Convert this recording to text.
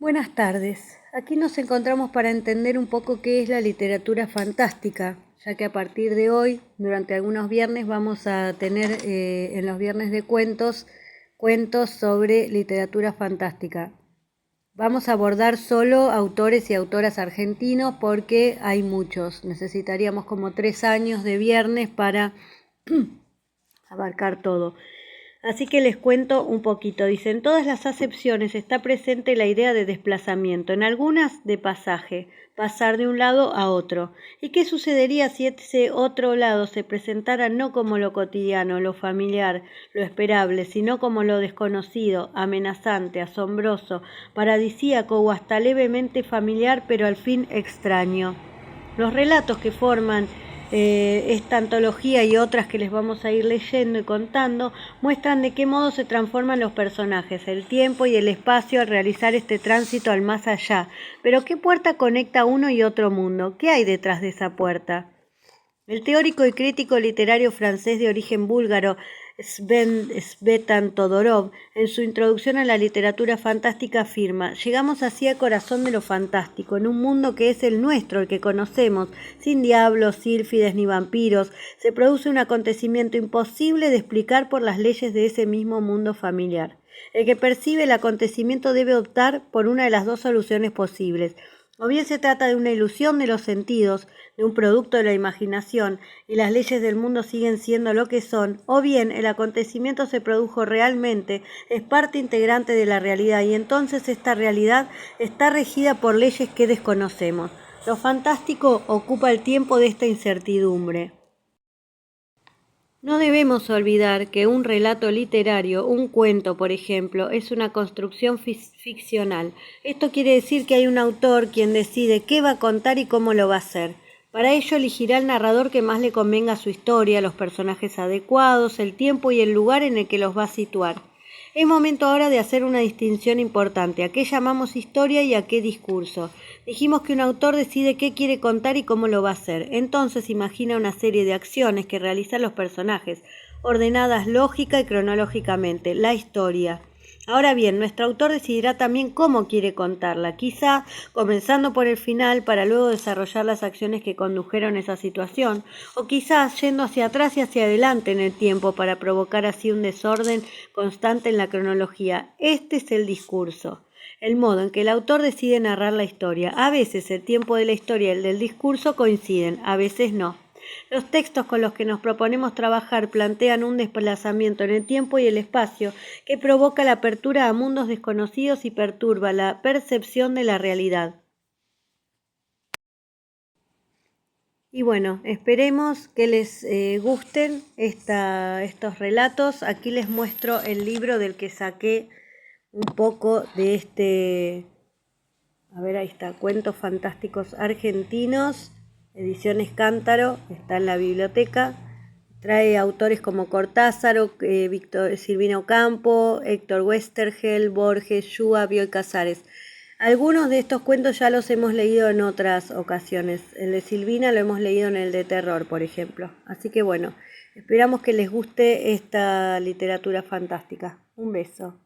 Buenas tardes. Aquí nos encontramos para entender un poco qué es la literatura fantástica, ya que a partir de hoy, durante algunos viernes, vamos a tener en los viernes de cuentos sobre literatura fantástica. Vamos a abordar solo autores y autoras argentinos porque hay muchos. Necesitaríamos como 3 años de viernes para abarcar todo. Así que les cuento un poquito. Dice, en todas las acepciones está presente la idea de desplazamiento, en algunas de pasaje, pasar de un lado a otro. ¿Y qué sucedería si ese otro lado se presentara no como lo cotidiano, lo familiar, lo esperable, sino como lo desconocido, amenazante, asombroso, paradisíaco o hasta levemente familiar, pero al fin extraño? Los relatos que forman esta antología y otras que les vamos a ir leyendo y contando muestran de qué modo se transforman los personajes, el tiempo y el espacio al realizar este tránsito al más allá. Pero ¿qué puerta conecta uno y otro mundo? ¿Qué hay detrás de esa puerta? El teórico y crítico literario francés de origen búlgaro Svetan Todorov, en su introducción a la literatura fantástica, afirma: llegamos así al corazón de lo fantástico, en un mundo que es el nuestro, el que conocemos, sin diablos, sílfides ni vampiros. Se produce un acontecimiento imposible de explicar por las leyes de ese mismo mundo familiar. El que percibe el acontecimiento debe optar por una de las dos soluciones posibles. O bien se trata de una ilusión de los sentidos, de un producto de la imaginación, y las leyes del mundo siguen siendo lo que son, o bien el acontecimiento se produjo realmente, es parte integrante de la realidad, y entonces esta realidad está regida por leyes que desconocemos. Lo fantástico ocupa el tiempo de esta incertidumbre. No debemos olvidar que un relato literario, un cuento, por ejemplo, es una construcción ficcional. Esto quiere decir que hay un autor quien decide qué va a contar y cómo lo va a hacer. Para ello elegirá el narrador que más le convenga a su historia, los personajes adecuados, el tiempo y el lugar en el que los va a situar. Es momento ahora de hacer una distinción importante: ¿a qué llamamos historia y a qué discurso? Dijimos que un autor decide qué quiere contar y cómo lo va a hacer. Entonces imagina una serie de acciones que realizan los personajes, ordenadas lógica y cronológicamente, la historia. Ahora bien, nuestro autor decidirá también cómo quiere contarla, quizá comenzando por el final para luego desarrollar las acciones que condujeron a esa situación, o quizás yendo hacia atrás y hacia adelante en el tiempo para provocar así un desorden constante en la cronología. Este es el discurso, el modo en que el autor decide narrar la historia. A veces el tiempo de la historia y el del discurso coinciden, a veces no. Los textos con los que nos proponemos trabajar plantean un desplazamiento en el tiempo y el espacio que provoca la apertura a mundos desconocidos y perturba la percepción de la realidad. Y bueno, esperemos que les gusten estos relatos. Aquí les muestro el libro del que saqué un poco de este... A ver, ahí está, Cuentos Fantásticos Argentinos, Ediciones Cántaro, está en la biblioteca. Trae autores como Cortázar, Silvino Campo, Héctor Westergel, Borges, Shua, Bioy Casares. Algunos de estos cuentos ya los hemos leído en otras ocasiones. El de Silvina lo hemos leído en el de terror, por ejemplo. Así que bueno, esperamos que les guste esta literatura fantástica. Un beso.